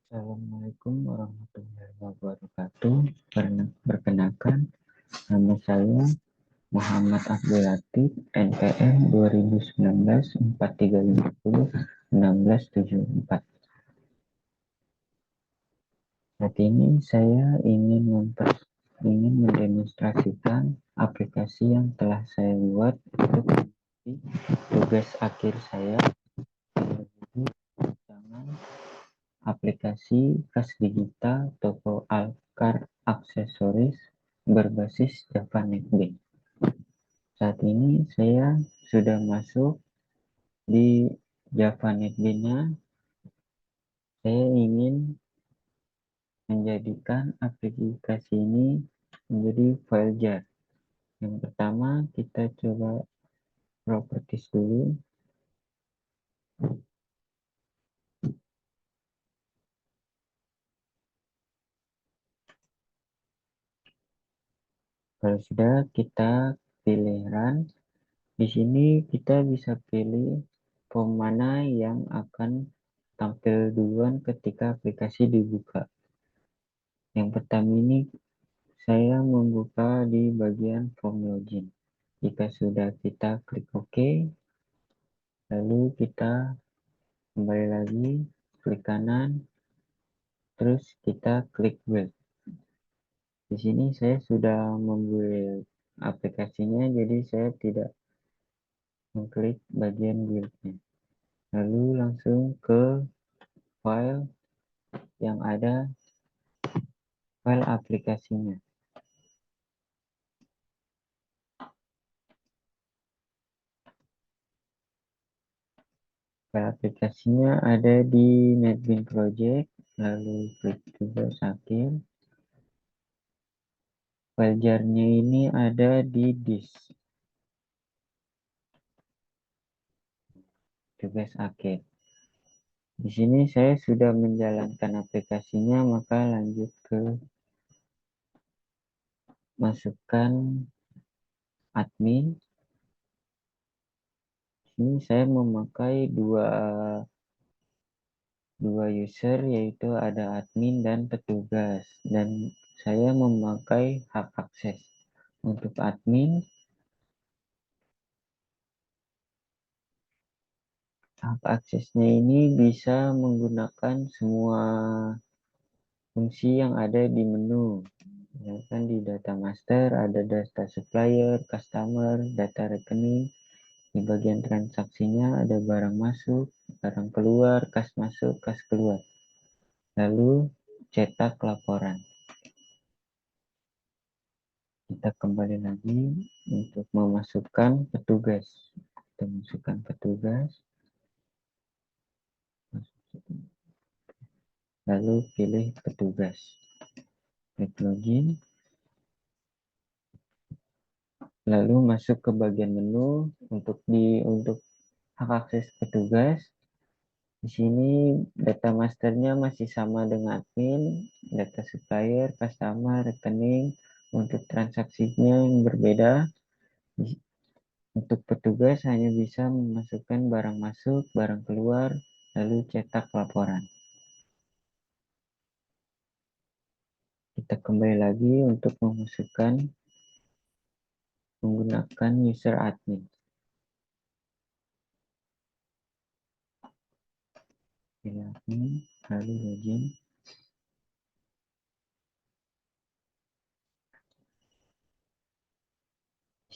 Assalamualaikum warahmatullahi wabarakatuh. Perkenalkan, nama saya Muhammad Abdul Latif, NPM 2019 4350 1674. Saat ini saya ingin mendemonstrasikan aplikasi yang telah saya buat untuk mengisi tugas akhir saya di rancangan aplikasi kas digital toko Alkar aksesoris berbasis Java NetBeans. Saat ini saya sudah masuk di Java NetBeans-nya. Saya ingin menjadikan aplikasi ini menjadi file jar. Yang pertama kita coba properties dulu. Kalau sudah kita pilih run, di sini kita bisa pilih form mana yang akan tampil duluan ketika aplikasi dibuka. Yang pertama ini saya membuka di bagian form login. Jika sudah kita klik OK, lalu kita kembali lagi, klik kanan, terus kita klik build. Di sini saya sudah membuild aplikasinya, jadi saya tidak mengklik bagian build-nya. Lalu langsung ke file yang ada file aplikasinya. File aplikasinya ada di NetBeans Project, lalu klik tugas akhir. File jar-nya ini ada di disk. Tugas akhir. Di sini saya sudah menjalankan aplikasinya, maka lanjut ke masukkan admin. Ini saya memakai dua user, yaitu ada admin dan petugas, dan saya memakai hak akses. Untuk admin, hak aksesnya ini bisa menggunakan semua fungsi yang ada di menu. Misalkan di data master ada data supplier, customer, data rekening. Di bagian transaksinya ada barang masuk, barang keluar, kas masuk, kas keluar. Lalu cetak laporan. Kita kembali lagi untuk memasukkan petugas. Kita masukkan petugas. Lalu pilih petugas. Klik login. Lalu masuk ke bagian menu untuk hak akses petugas. Di sini data masternya masih sama dengan admin, data supplier, customer, rekening. Untuk transaksinya yang berbeda. Untuk petugas hanya bisa memasukkan barang masuk, barang keluar, lalu cetak laporan. Kita kembali lagi untuk memasukkan menggunakan user admin. Pilih admin, lalu login.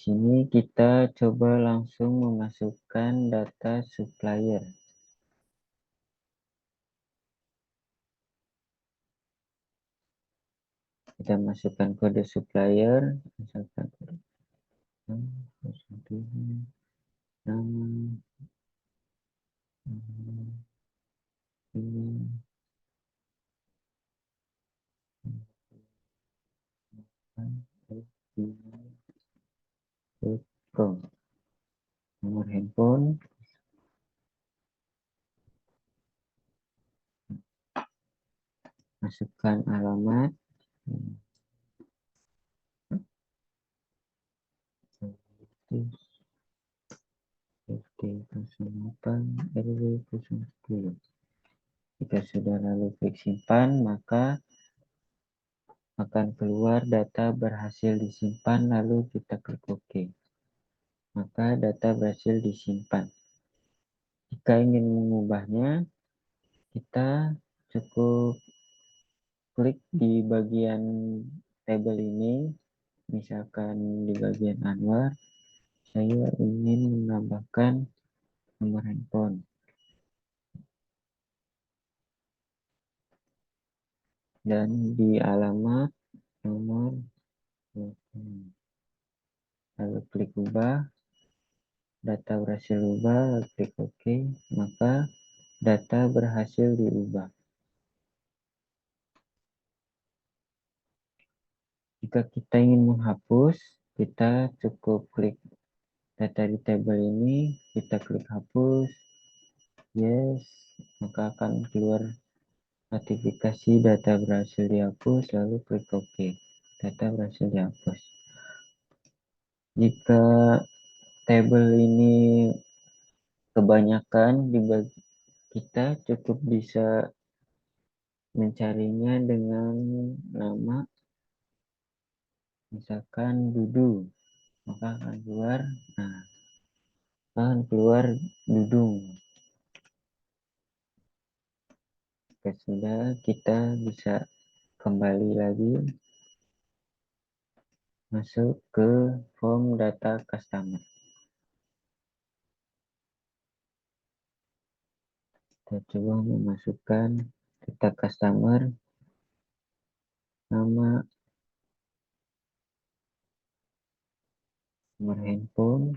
Di sini kita coba langsung memasukkan data supplier. Kita masukkan kode supplier, misalkan nama, ini, nomor handphone, masukkan alamat, RT 08 RW 010. Jika sudah lalu klik simpan, maka akan keluar data berhasil disimpan, lalu kita klik OK. Maka data berhasil disimpan. Jika ingin mengubahnya, kita cukup klik di bagian tabel ini, misalkan di bagian Anwar, saya ingin menambahkan nomor handphone. Dan di alamat nomor telepon. Lalu klik ubah, data berhasil ubah, lalu klik OK, maka data berhasil diubah. Jika kita ingin menghapus, kita cukup klik data di tabel ini, kita klik hapus, yes, maka akan keluar notifikasi data berhasil dihapus, lalu klik OK, data berhasil dihapus. Jika tabel ini kebanyakan, kita cukup bisa mencarinya dengan nama, misalkan Dudu, maka akan keluar Dudung. Oke, sudah, kita bisa kembali lagi masuk ke form data customer. Kita coba memasukkan data customer, nama, nomor handphone,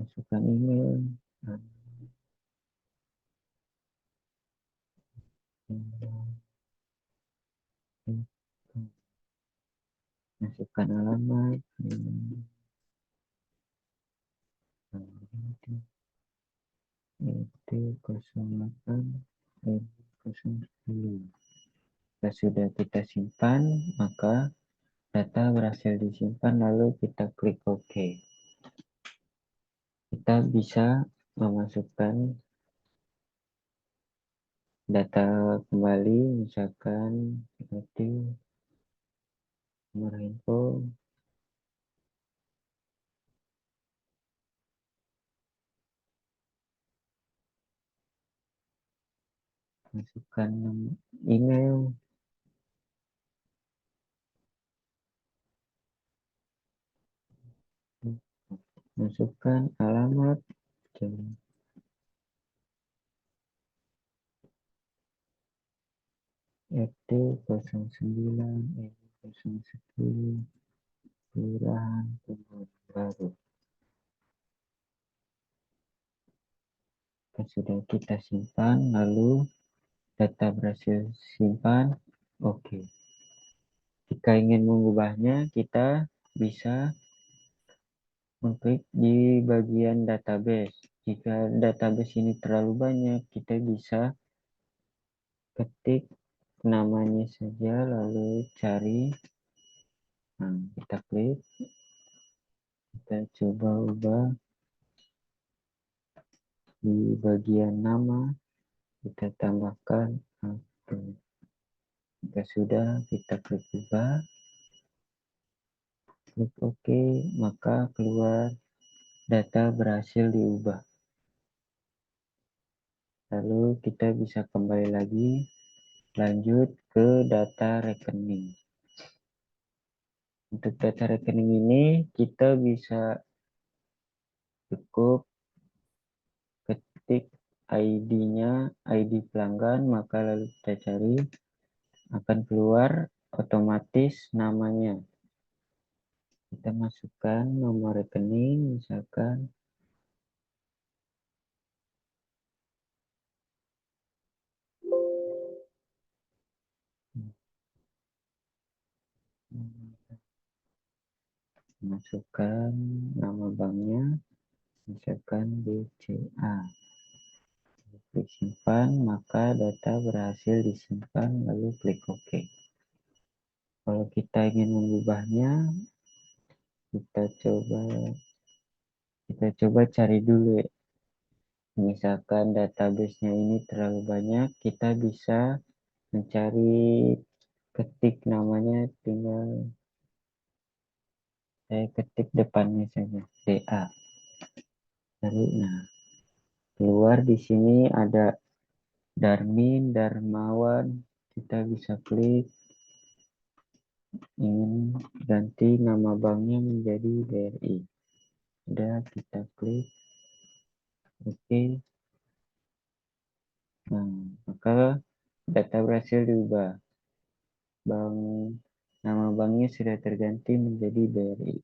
masukkan email, masukkan alamat, IT08 010. Jika sudah kita simpan, maka data berhasil disimpan, lalu kita klik OK. Kita bisa memasukkan data kembali, misalkan seperti nomor handphone, masukkan email, masukkan alamat, RT09 010 Kelurahan Kebun Baru. Sudah kita simpan, lalu data berhasil simpan, oke. Jika ingin mengubahnya, kita bisa mengklik di bagian database. Jika database ini terlalu banyak, kita bisa ketik namanya saja, lalu cari. Nah, kita klik, kita coba ubah di bagian nama, kita tambahkan akun. Jika sudah, kita klik ubah, klik OK, maka keluar data berhasil diubah. Lalu kita bisa kembali lagi, lanjut ke data rekening. Untuk data rekening ini, kita bisa cukup ketik ID-nya, ID pelanggan, maka lalu kita cari, akan keluar otomatis namanya. Kita masukkan nomor rekening, misalkan masukkan nama banknya, misalkan BCA. Klik simpan, maka data berhasil disimpan, lalu klik OK. Kalau kita ingin mengubahnya, kita coba Kita coba cari dulu ya. Misalkan database-nya ini terlalu banyak, kita bisa mencari, ketik namanya, tinggal saya ketik depannya saja, DA. Lalu, nah, keluar di sini ada Darmin, Darmawan. Kita bisa klik, ingin ganti nama banknya menjadi BRI. Sudah, kita klik oke. Nah, maka data berhasil diubah. Bank, nama banknya sudah terganti menjadi BRI.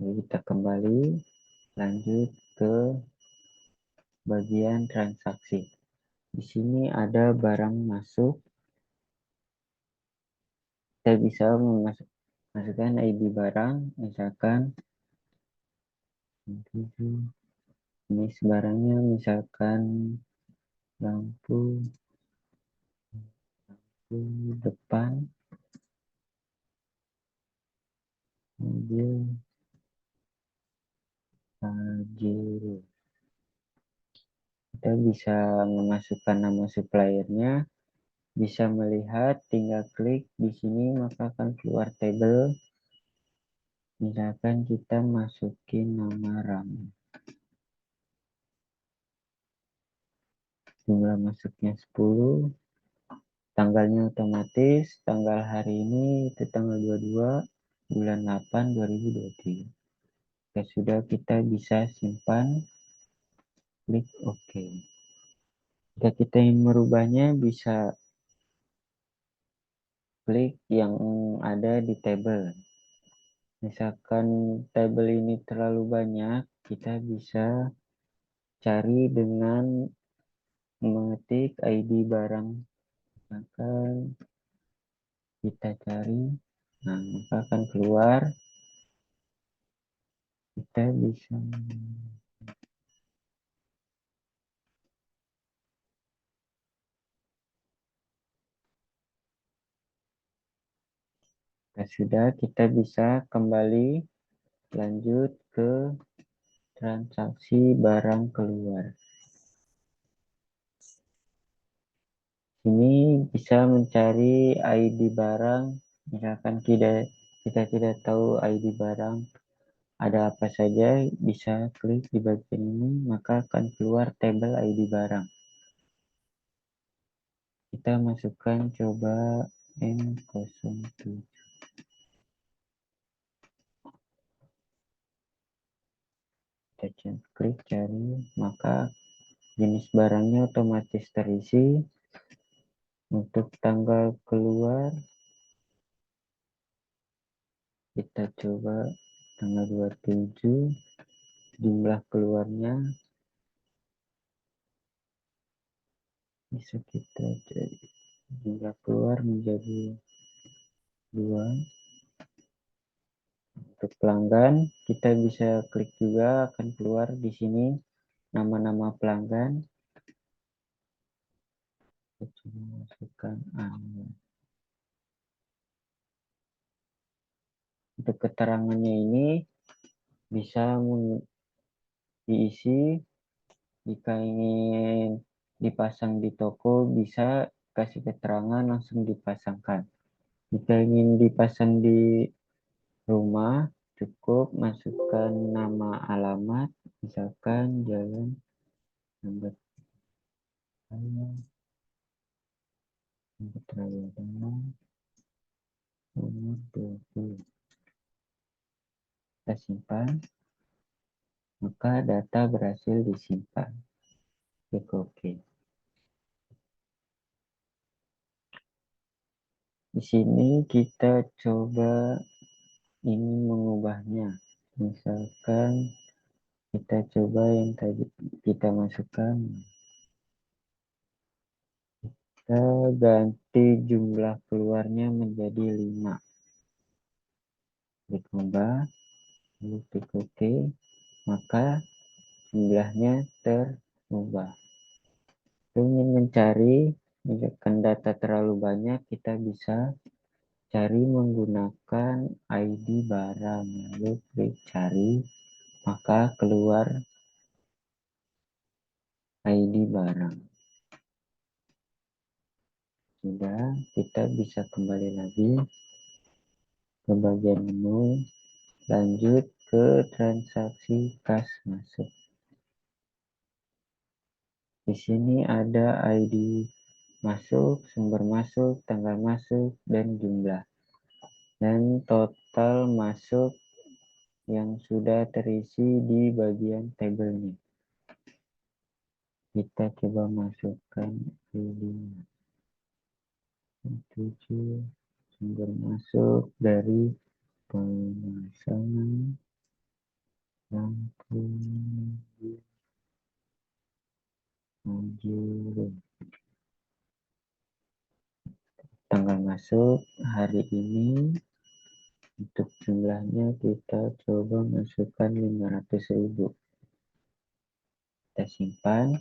Jadi kita kembali, lanjut ke bagian transaksi. Di sini ada barang masuk. Kita bisa memasukkan ID barang, misalkan jenis barangnya, misalkan lampu depan, mobil Pajero. Kita bisa memasukkan nama suppliernya, bisa melihat, tinggal klik di sini maka akan keluar tabel. Misalkan kita masukin nama RAM, jumlah masuknya 10, tanggalnya otomatis, tanggal hari ini itu tanggal 22 bulan 8 2023. Ya sudah, kita bisa simpan, klik OK. Jika kita ingin merubahnya, bisa klik yang ada di tabel. Misalkan tabel ini terlalu banyak, kita bisa cari dengan mengetik ID barang. Maka kita cari, nah maka akan keluar. Kita bisa sudah, kita bisa kembali lanjut ke transaksi barang keluar. Ini bisa mencari ID barang. Misalkan kita tidak tahu ID barang ada apa saja, bisa klik di bagian ini, maka akan keluar tabel ID barang. Kita masukkan coba M07. Kita klik cari, maka jenis barangnya otomatis terisi. Untuk tanggal keluar, kita coba tanggal 27, jumlah keluarnya bisa kita cari, jumlah keluar menjadi 2. Untuk pelanggan, kita bisa klik juga, akan keluar di sini nama-nama pelanggan. Kita coba masukkan Anda. Untuk keterangannya ini bisa diisi. Jika ingin dipasang di toko, bisa kasih keterangan langsung dipasangkan. Jika ingin dipasang di rumah, cukup masukkan nama alamat, misalkan Jalan Lambat Raya, Lambat Raya Danau, nomor 20. Kita simpan, maka data berhasil disimpan. Klik OK. Di sini kita coba ingin mengubahnya. Misalkan kita coba yang tadi kita masukkan. Kita ganti jumlah keluarnya menjadi 5. Klik ubah, lalu klik OK, maka jumlahnya terubah. Ingin mencari, misalkan data terlalu banyak, kita bisa Cari menggunakan ID barang, lalu klik cari, maka keluar ID barang. Sudah, kita bisa kembali lagi ke bagian menu, lanjut ke transaksi kas masuk. Di sini ada ID masuk, sumber masuk, tanggal masuk, dan jumlah. Dan total masuk yang sudah terisi di bagian tabelnya. Kita coba masukkan ID 7, sumber masuk dari pemasangan lampu Majuro. Tanggal masuk hari ini, untuk jumlahnya kita coba masukkan 500.000. Kita simpan.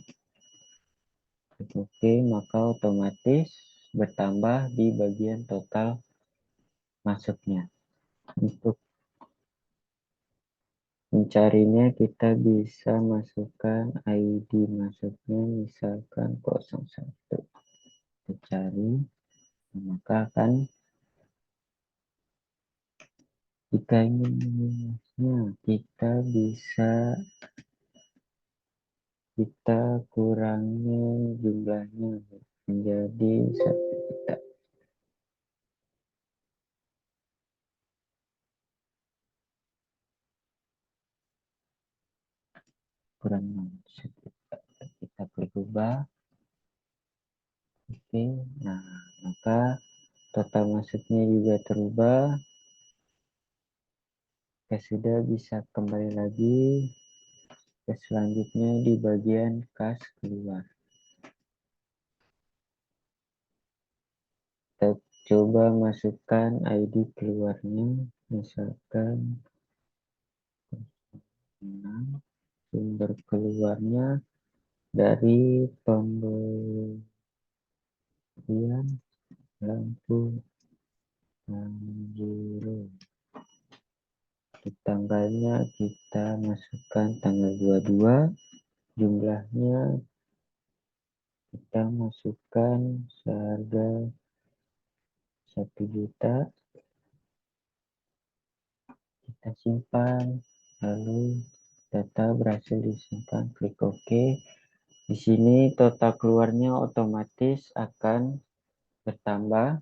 Oke, maka otomatis bertambah di bagian total masuknya. Untuk mencarinya kita bisa masukkan ID masuknya misalkan 01. Kita cari, maka akan jika ingin mengulasnya kita kurangi jumlahnya menjadi 1 juta. Kurang 1 juta. Kita klik ubah. Oke, nah maka total masuknya juga terubah. Kita sudah bisa kembali lagi ke selanjutnya di bagian kas keluar. Kita coba masukkan ID keluarnya, misalkan 6, sumber keluarnya dari pembelian lampu Majuro. Di tanggalnya kita masukkan tanggal 22, jumlahnya kita masukkan seharga 1 juta. Kita simpan, lalu data berhasil disimpan, klik OK. Di sini total keluarnya otomatis akan bertambah.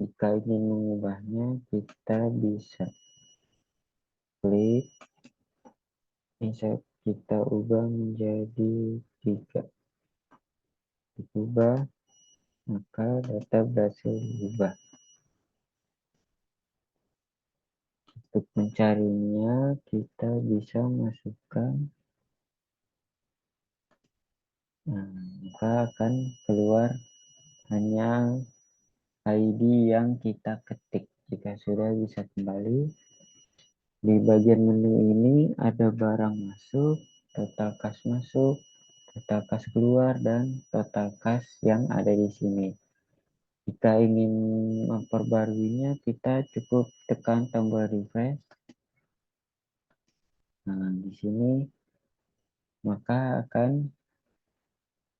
Jika ingin mengubahnya, kita bisa klik, bisa kita ubah menjadi 3. Diubah, maka data berhasil diubah. Untuk mencarinya, kita bisa masukkan, nah, maka akan keluar hanya ID yang kita ketik. Jika sudah, bisa kembali. Di bagian menu ini ada barang masuk, total kas masuk, total kas keluar, dan total kas yang ada di sini. Jika ingin memperbaruinya, kita cukup tekan tombol refresh. Nah, di sini maka akan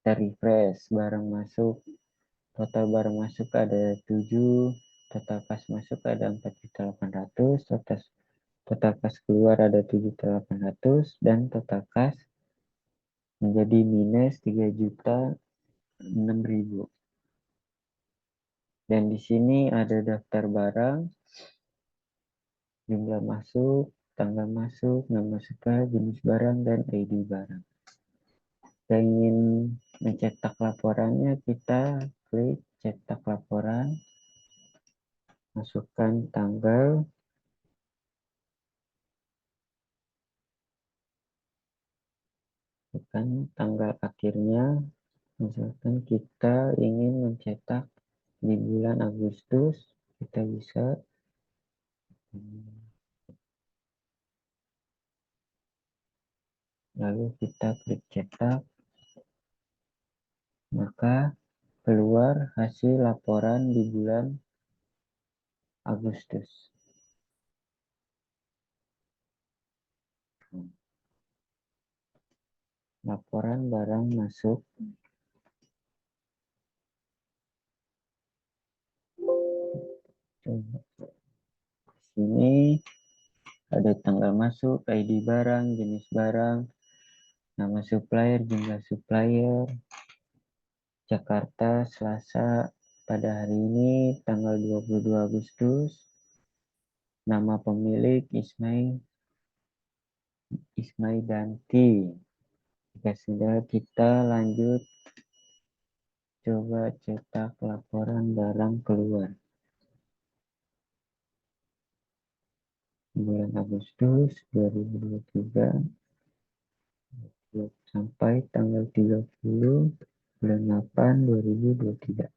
terrefresh barang masuk. Total barang masuk ada 7, total kas masuk ada 4.800.000, total kas keluar ada 7.800.000, dan total kas menjadi minus 3.006.000. Dan di sini ada daftar barang, jumlah masuk, tanggal masuk, nama suka, jenis barang, dan ID barang. Kita ingin mencetak laporannya, kita klik cetak laporan, masukkan tanggal, tekan tanggal akhirnya. Misalkan kita ingin mencetak di bulan Agustus, kita bisa lalu kita klik cetak, maka keluar hasil laporan di bulan Agustus. Laporan barang masuk sini ada tanggal masuk, ID barang, jenis barang, nama supplier, jumlah supplier, Jakarta, Selasa, pada hari ini tanggal 22 Agustus, nama pemilik Ismai Danti. Jika sudah, kita lanjut coba cetak laporan barang keluar. Bulan Agustus 2023 sampai tanggal 30 bulan 8 2023.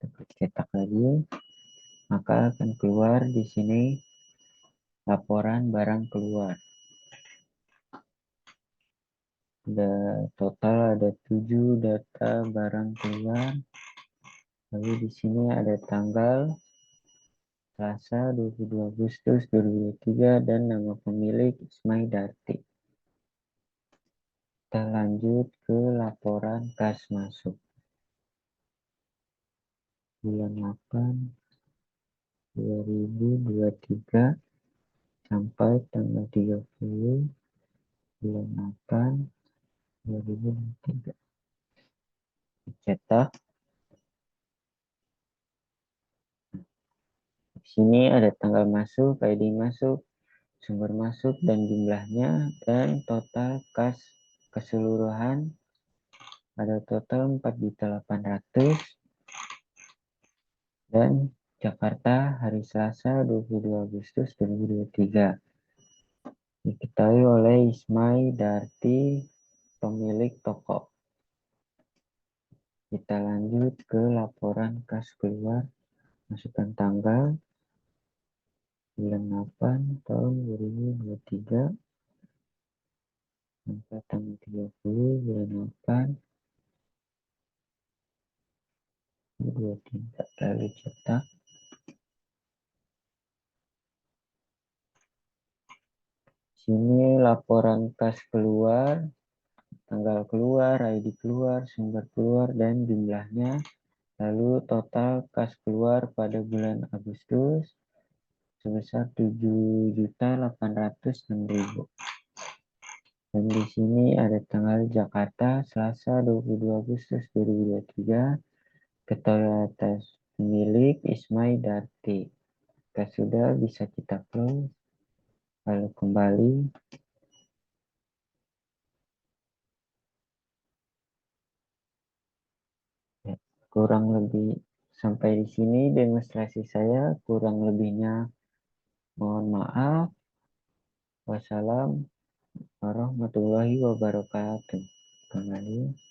Kita cetak lagi, maka akan keluar di sini laporan barang keluar. Total ada 7 data barang keluar. Lalu di sini ada tanggal Selasa 22 Agustus 2023 dan nama pemilik Ismai Darti. Kita lanjut ke laporan kas masuk. Bulan 8 2023 sampai tanggal 30 bulan 8 2023. Cetak. Di sini ada tanggal masuk, ID masuk, sumber masuk dan jumlahnya, dan total kas keseluruhan ada total 4.800.000 dan Jakarta hari Selasa 22 Agustus 2023. Diketahui oleh Ismai Darti, pemilik toko. Kita lanjut ke laporan kas keluar, masukkan tanggal bulan 8 tahun 2023 sampai tanggal 30 bulan 8 2023. Lalu cetak. Sini laporan kas keluar, tanggal keluar, ID keluar, sumber keluar, dan jumlahnya. Lalu total kas keluar pada bulan Agustus sebesar 7.806.000. Dan di sini ada tanggal Jakarta Selasa 22 Agustus 2023. Ketahui atas pemilik Ismai Darti. Jika sudah, bisa kita close. Lalu kembali. Ya, kurang lebih sampai di sini demonstrasi saya. Kurang lebihnya mohon maaf. Wassalam warahmatullahi wabarakatuh. Kembali.